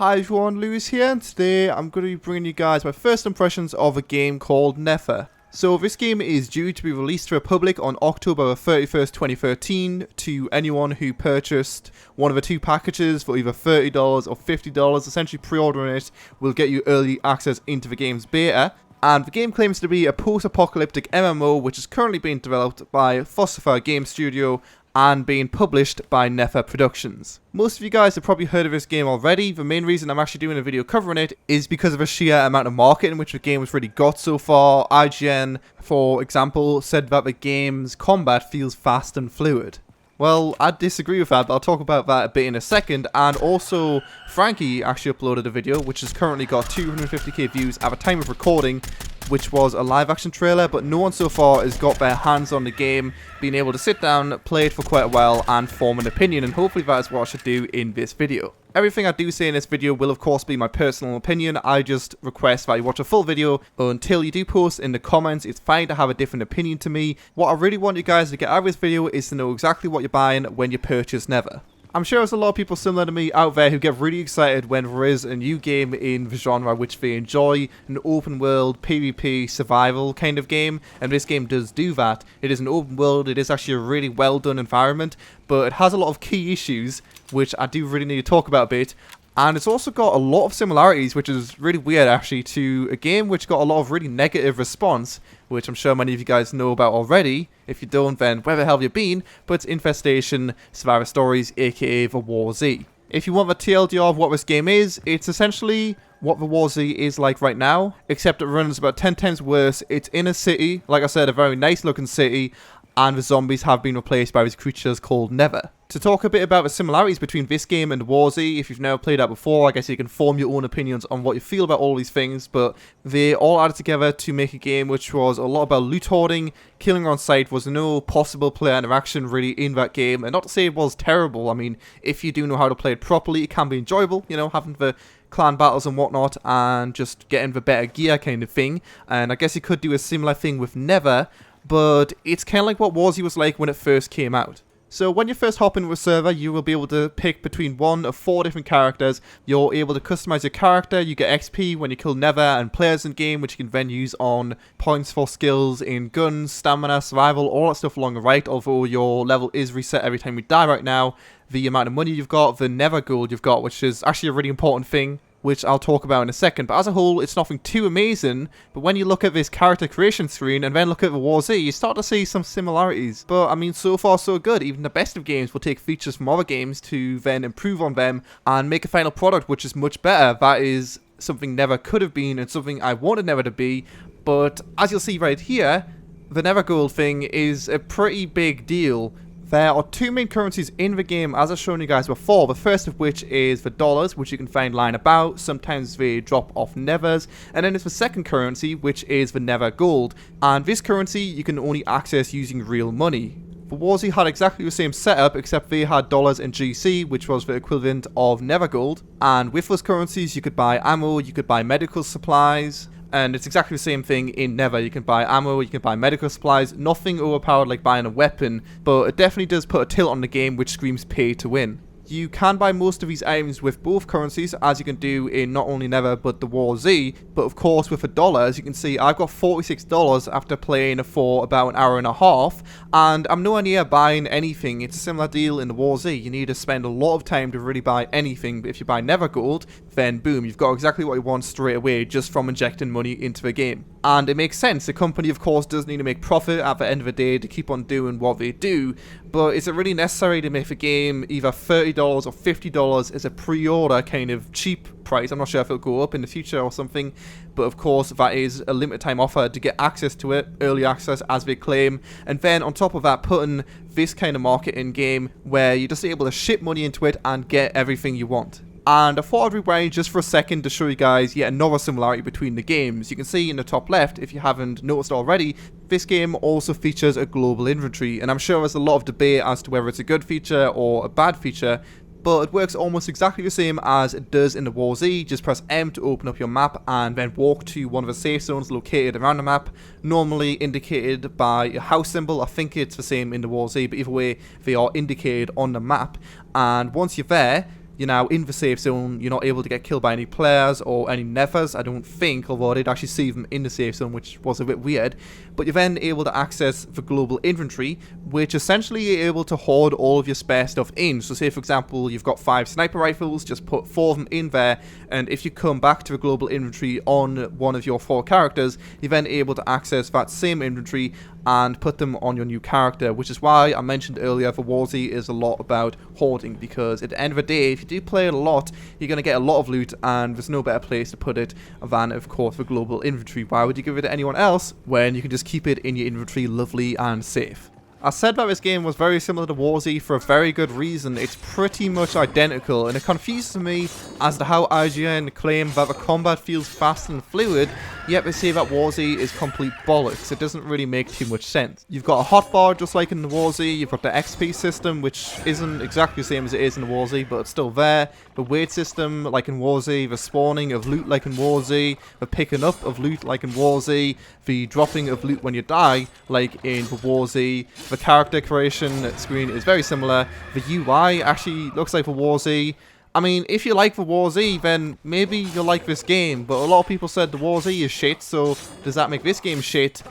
Hi everyone, Lewis here, and today I'm going to be bringing you guys my first impressions of a game called Nether. So this game is due to be released to the public on October 31st, 2013 to anyone who purchased one of the two packages for either $30 or $50. Essentially pre-ordering it will get you early access into the game's beta. And the game claims to be a post-apocalyptic MMO which is currently being developed by Fossifer Game Studio and being published by Nether Productions. Most of you guys have probably heard of this game already. The main reason I'm actually doing a video covering it is because of the sheer amount of marketing which the game has really got so far. IGN, for example, said that the game's combat feels fast and fluid. Well, I disagree with that, but I'll talk about that a bit in a second. And also, Frankie actually uploaded a video which has currently got 250k views at the time of recording, which was a live action trailer, but no one so far has got their hands on the game, being able to sit down, play it for quite a while, and form an opinion, and hopefully that is what I should do in this video. Everything I do say in this video will of course be my personal opinion. I just request that you watch a full video. Until you do post in the comments, it's fine to have a different opinion to me. What I really want you guys to get out of this video is to know exactly what you're buying when you purchase Nether. I'm sure there's a lot of people similar to me out there who get really excited when there is a new game in the genre which they enjoy, an open world PvP survival kind of game, and this game does do that. It is an open world, it is actually a really well done environment, but it has a lot of key issues which I do really need to talk about a bit. And it's also got a lot of similarities, which is really weird actually, to a game which got a lot of really negative response, which I'm sure many of you guys know about already. If you don't, then where the hell have you been? But it's Infestation Survivor Stories, aka the War Z. If you want the TLDR of what this game is, it's essentially what the War Z is like right now, except it runs about 10 times worse. It's in a city, like I said, a very nice looking city, and the zombies have been replaced by these creatures called Nether. To talk a bit about the similarities between this game and War Z, if you've never played that before, I guess you can form your own opinions on what you feel about all these things, but they all added together to make a game which was a lot about loot hoarding, killing on sight. Was no possible player interaction really in that game, and not to say it was terrible. I mean, if you do know how to play it properly, it can be enjoyable, you know, having the clan battles and whatnot, and just getting the better gear kind of thing. And I guess you could do a similar thing with Nether, but it's kind of like what War Z was like when it first came out. So when you first hop into a server, you will be able to pick between one of 4 different characters. You're able to customize your character. You get XP when you kill Nether and players in game, which you can then use on points for skills in guns, stamina, survival, all that stuff along the right. Although your level is reset every time you die right now. The amount of money you've got, the Nether gold you've got, which is actually a really important thing, which I'll talk about in a second. But as a whole, it's nothing too amazing. But when you look at this character creation screen and then look at the War Z, you start to see some similarities. But I mean, so far so good. Even the best of games will take features from other games to then improve on them and make a final product which is much better. That is something Nether could have been and something I wanted Nether to be. But as you'll see right here, the Nether gold thing is a pretty big deal. There are 2 main currencies in the game, as I've shown you guys before. The first of which is the dollars, which you can find lying about. Sometimes they drop off Nethers. And then there's the second currency, which is the Nether gold. And this currency you can only access using real money. The War Z had exactly the same setup, except they had dollars and GC, which was the equivalent of Nether gold. And with those currencies you could buy ammo, you could buy medical supplies. And it's exactly the same thing in Nether. You can buy ammo, you can buy medical supplies, nothing overpowered like buying a weapon, but it definitely does put a tilt on the game which screams pay to win. You can buy most of these items with both currencies, as you can do in not only Nether but the War Z, but of course with the dollar, as you can see, I've got $46 after playing for about an hour and a half, and I'm nowhere near buying anything. It's a similar deal in the War Z. You need to spend a lot of time to really buy anything, but if you buy Nether gold, then boom, you've got exactly what you want straight away just from injecting money into the game. And it makes sense. The company, of course, does need to make profit at the end of the day to keep on doing what they do, but is it really necessary to make the game either $30 or $50 as a pre-order kind of cheap price? I'm not sure if it'll go up in the future or something, but of course that is a limited time offer to get access to it, early access as they claim, and then on top of that putting this kind of marketing game where you're just able to ship money into it and get everything you want. And I thought I'd rewind just for a second to show you guys yet another similarity between the games. You can see in the top left, if you haven't noticed already, this game also features a global inventory, and I'm sure there's a lot of debate as to whether it's a good feature or a bad feature, but it works almost exactly the same as it does in the War Z. Just press M to open up your map and then walk to one of the safe zones located around the map, normally indicated by a house symbol. I think it's the same in the War Z, but either way they are indicated on the map. And once you're there, you're now in the safe zone. You're not able to get killed by any players or any Nethers, I don't think, although I did actually see them in the safe zone, which was a bit weird. But you're then able to access the global inventory, which essentially you're able to hoard all of your spare stuff in. So say, for example, you've got 5 sniper rifles, just put 4 of them in there, and if you come back to the global inventory on one of your 4 characters, you're then able to access that same inventory and put them on your new character, which is why I mentioned earlier the Warzy is a lot about hoarding, because at the end of the day, if you do play it a lot, you're going to get a lot of loot, and there's no better place to put it than, of course, the global inventory. Why would you give it to anyone else when you can just keep it in your inventory lovely and safe? I said that this game was very similar to Warzy for a very good reason. It's pretty much identical, and it confuses me as to how IGN claim that the combat feels fast and fluid, yet they say that Warzy is complete bollocks. It doesn't really make too much sense. You've got a hotbar just like in the Warzy, you've got the XP system, which isn't exactly the same as it is in the Warzy, but it's still there. The weight system like in Warzy, the spawning of loot like in Warzy, the picking up of loot like in Warzy, the dropping of loot when you die like in the Warzy. The character creation screen is very similar. The UI actually looks like the Warzy. I mean, if you like the Warzy, then maybe you'll like this game, but a lot of people said the Warzy is shit, so does that make this game shit?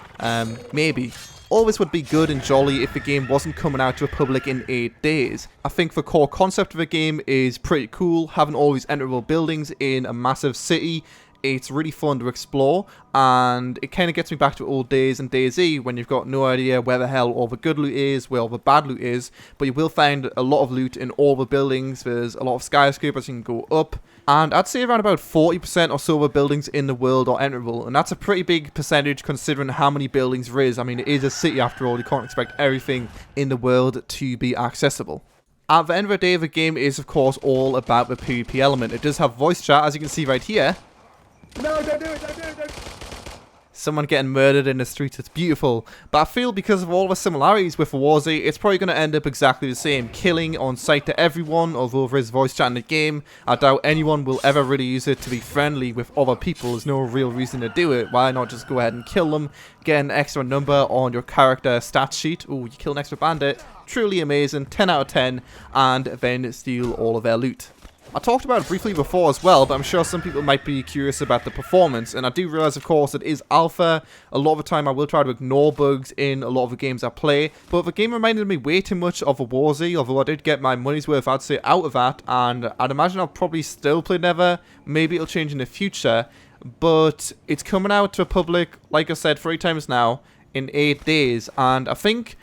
Maybe. All this would be good and jolly if the game wasn't coming out to the public in 8 days. I think the core concept of the game is pretty cool, having all these enterable buildings in a massive city. It's really fun to explore, and it kind of gets me back to old days and DayZ when you've got no idea where the hell all the good loot is, where all the bad loot is, but you will find a lot of loot in all the buildings. There's a lot of skyscrapers you can go up, and I'd say around about 40% or so of the buildings in the world are enterable, and that's a pretty big percentage considering how many buildings there is. I mean, it is a city after all, you can't expect everything in the world to be accessible. At the end of the day, the game is of course all about the PvP element. It does have voice chat, as you can see right here. No, don't do it, don't do it, don't. Someone getting murdered in the streets, it's beautiful. But I feel because of all the similarities with the Warzy, it's probably going to end up exactly the same. Killing on sight to everyone, although there is voice chat in the game. I doubt anyone will ever really use it to be friendly with other people. There's no real reason to do it. Why not just go ahead and kill them, get an extra number on your character stat sheet. Oh, you kill an extra bandit. Truly amazing, 10 out of 10, and then steal all of their loot. I talked about it briefly before as well, but I'm sure some people might be curious about the performance, and I do realize, of course, it is alpha. A lot of the time I will try to ignore bugs in a lot of the games I play, but the game reminded me way too much of a Warzy, although I did get my money's worth, I'd say, out of that, and I'd imagine I'll probably still play Nether. Maybe it'll change in the future, but it's coming out to the public, like I said, 3 times now, in 8 days, and I think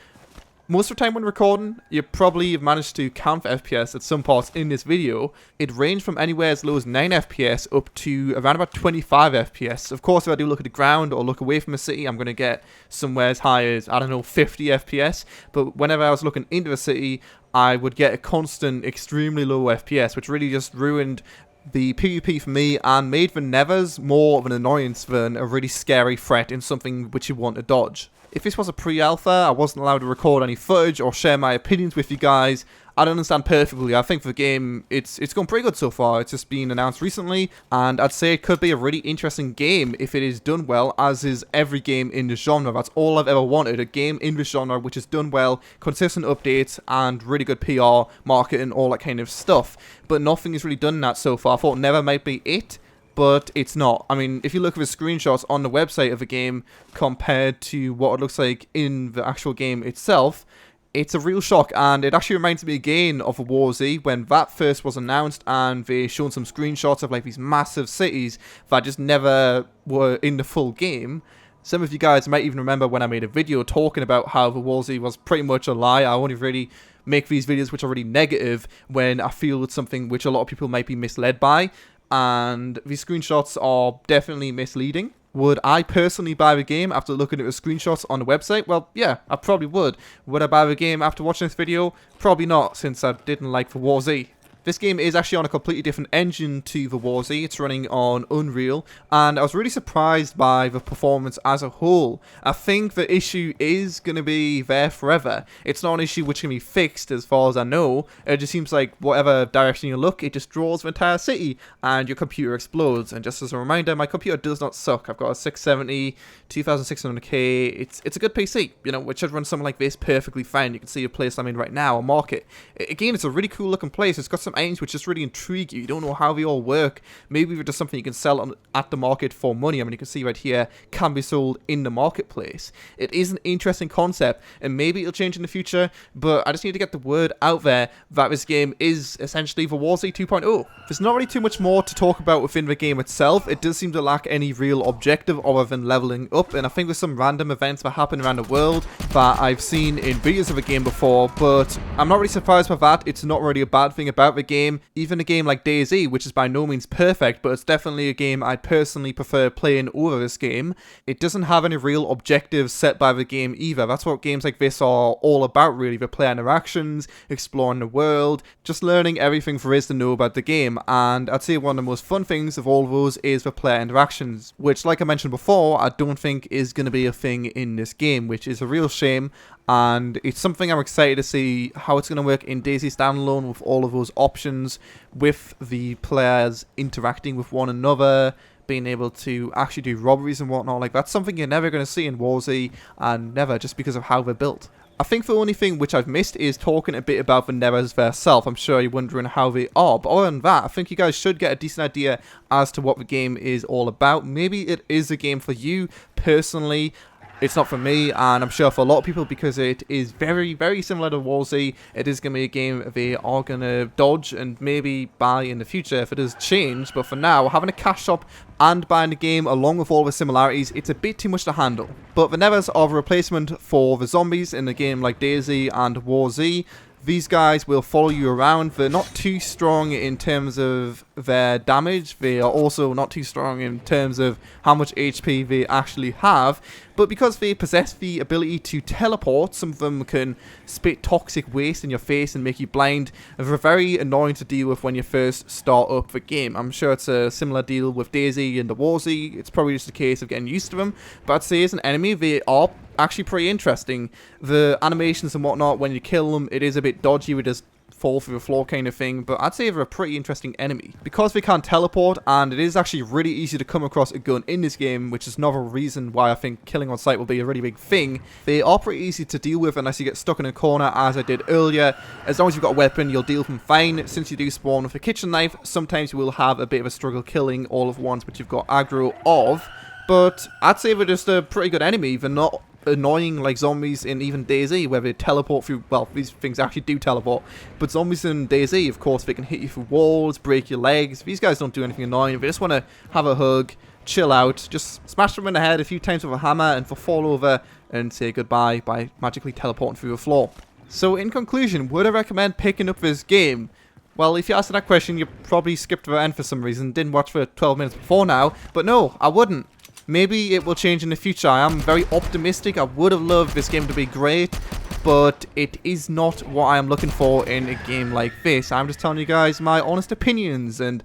most of the time when recording, you probably have managed to count for FPS at some parts in this video. It ranged from anywhere as low as 9 FPS up to around about 25 FPS. Of course, if I do look at the ground or look away from the city, I'm going to get somewhere as high as, I don't know, 50 FPS. But whenever I was looking into the city, I would get a constant, extremely low FPS, which really just ruined the PvP for me and made the Nethers more of an annoyance than a really scary threat in something which you want to dodge. If this was a pre-alpha, I wasn't allowed to record any footage or share my opinions with you guys, I'd understand perfectly. I think for the game, it's gone pretty good so far. It's just been announced recently, and I'd say it could be a really interesting game if it is done well, as is every game in the genre. That's all I've ever wanted, a game in the genre which is done well, consistent updates, and really good PR, marketing, all that kind of stuff. But nothing has really done that so far. I thought Nether might be it, but it's not. I mean, if you look at the screenshots on the website of the game compared to what it looks like in the actual game itself, it's a real shock, and it actually reminds me again of a Warzy when that first was announced and they showed some screenshots of like these massive cities that just never were in the full game. Some of you guys might even remember when I made a video talking about how the Warzy was pretty much a lie. I only really make these videos which are really negative when I feel it's something which a lot of people might be misled by. And these screenshots are definitely misleading. Would I personally buy the game after looking at the screenshots on the website? Well, yeah, I probably would. Would I buy the game after watching this video? Probably not, since I didn't like the Warzy. This game is actually on a completely different engine to the Warzy. It's running on Unreal, and I was really surprised by the performance as a whole. I think the issue is going to be there forever. It's not an issue which can be fixed as far as I know. It just seems like whatever direction you look, it just draws the entire city, and your computer explodes. And just as a reminder, my computer does not suck. I've got a 670, 2600K. It's a good PC, you know, which should run something like this perfectly fine. You can see the place I'm in right now, a market. Again, it's a really cool looking place. It's got some items which just really intrigue you. You don't know how they all work. Maybe they're just something you can sell at the market for money. I mean, you can see right here, can be sold in the marketplace. It is an interesting concept, and maybe it'll change in the future, but I just need to get the word out there that this game is essentially the War Z 2.0. There's not really too much more to talk about within the game itself. It does seem to lack any real objective other than leveling up, and I think there's some random events that happen around the world that I've seen in videos of the game before, but I'm not really surprised by that. It's not really a bad thing about the game. Even a game like DayZ, which is by no means perfect, but it's definitely a game I'd personally prefer playing over this game. It doesn't have any real objectives set by the game either. That's what games like this are all about, really. The player interactions, exploring the world, just learning everything there is to know about the game. And I'd say one of the most fun things of all of those is the player interactions, which, like I mentioned before, I don't think is going to be a thing in this game, which is a real shame. And it's something I'm excited to see how it's going to work in DayZ standalone, with all of those options, with the players interacting with one another, being able to actually do robberies and whatnot. Like, that's something you're never going to see in War Z, and never, just because of how they're built. I think the only thing which I've missed is talking a bit about the Nethers themselves. I'm sure you're wondering how they are, but other than that, I think you guys should get a decent idea as to what the game is all about. Maybe it is a game for you. Personally, it's not for me, and I'm sure for a lot of people, because it is very, very similar to War Z. It is going to be a game they are going to dodge and maybe buy in the future if it does change. But for now, having a cash shop and buying the game along with all the similarities, it's a bit too much to handle. But the Nethers are a replacement for the zombies in a game like DayZ and War Z. These guys will follow you around. They're not too strong in terms of their damage. They are also not too strong in terms of how much HP they actually have. But because they possess the ability to teleport, some of them can spit toxic waste in your face and make you blind. They're very annoying to deal with when you first start up the game. I'm sure it's a similar deal with DayZ and the War Z. It's probably just a case of getting used to them. But I'd say as an enemy, they are actually pretty interesting. The animations and whatnot, when you kill them, it is a bit dodgy. We just fall through the floor kind of thing, but I'd say they're a pretty interesting enemy. Because they can't teleport, and it is actually really easy to come across a gun in this game, which is another reason why I think killing on sight will be a really big thing. They are pretty easy to deal with unless you get stuck in a corner, as I did earlier. As long as you've got a weapon, you'll deal with them fine. Since you do spawn with a kitchen knife, sometimes you will have a bit of a struggle killing all of ones which you've got aggro of. But I'd say they're just a pretty good enemy. They're not annoying like zombies in even DayZ, where they teleport through, well, these things actually do teleport, but zombies in DayZ, of course, they can hit you through walls, break your legs. These guys don't do anything annoying. They just want to have a hug, chill out, just smash them in the head a few times with a hammer, and they'll fall over and say goodbye by magically teleporting through the floor. So in conclusion, would I recommend picking up this game? Well, if you answered that question, you probably skipped the end for some reason, didn't watch for 12 minutes before now, but no, I wouldn't. Maybe it will change in the future. I am very optimistic. I would have loved this game to be great, but it is not what I am looking for in a game like this. I'm just telling you guys my honest opinions, and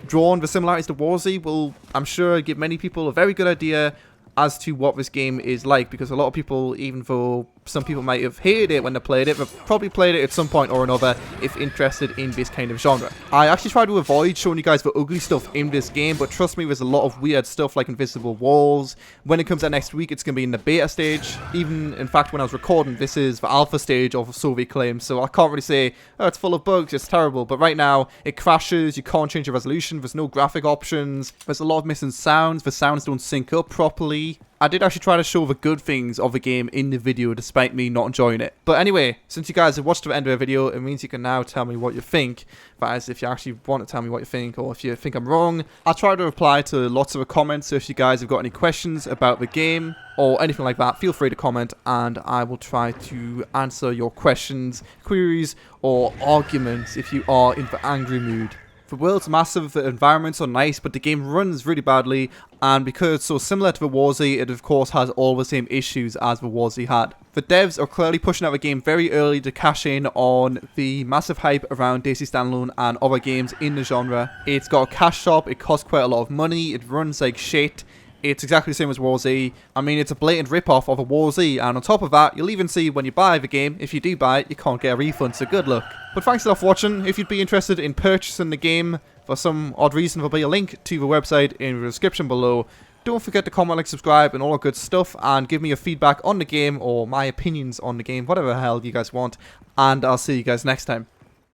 drawing the similarities to War Z will, I'm sure, give many people a very good idea as to what this game is like, because a lot of people, even though some people might have hated it when they played it, they've probably played it at some point or another if interested in this kind of genre. I actually try to avoid showing you guys the ugly stuff in this game, but trust me, there's a lot of weird stuff like invisible walls. When it comes out next week, it's going to be in the beta stage. Even, in fact, when I was recording, this is the alpha stage of Soviet claims, so I can't really say, oh, it's full of bugs, it's terrible. But right now, it crashes, you can't change the resolution, there's no graphic options, there's a lot of missing sounds, the sounds don't sync up properly. I did actually try to show the good things of the game in the video despite me not enjoying it. But anyway, since you guys have watched the end of the video, it means you can now tell me what you think. That is, if you actually want to tell me what you think, or if you think I'm wrong. I'll try to reply to lots of the comments, so if you guys have got any questions about the game or anything like that, feel free to comment and I will try to answer your questions, queries or arguments if you are in the angry mood. The world's massive, the environments are nice, but the game runs really badly, and because it's so similar to the War Z, it of course has all the same issues as the War Z had. The devs are clearly pushing out the game very early to cash in on the massive hype around DayZ Standalone and other games in the genre. It's got a cash shop, it costs quite a lot of money, it runs like shit. It's exactly the same as War Z. I mean, it's a blatant rip-off of a War Z, and on top of that, you'll even see when you buy the game, if you do buy it, you can't get a refund, so good luck. But thanks a lot for watching. If you'd be interested in purchasing the game, for some odd reason, there'll be a link to the website in the description below. Don't forget to comment, like, subscribe, and all that good stuff, and give me your feedback on the game, or my opinions on the game, whatever the hell you guys want, and I'll see you guys next time.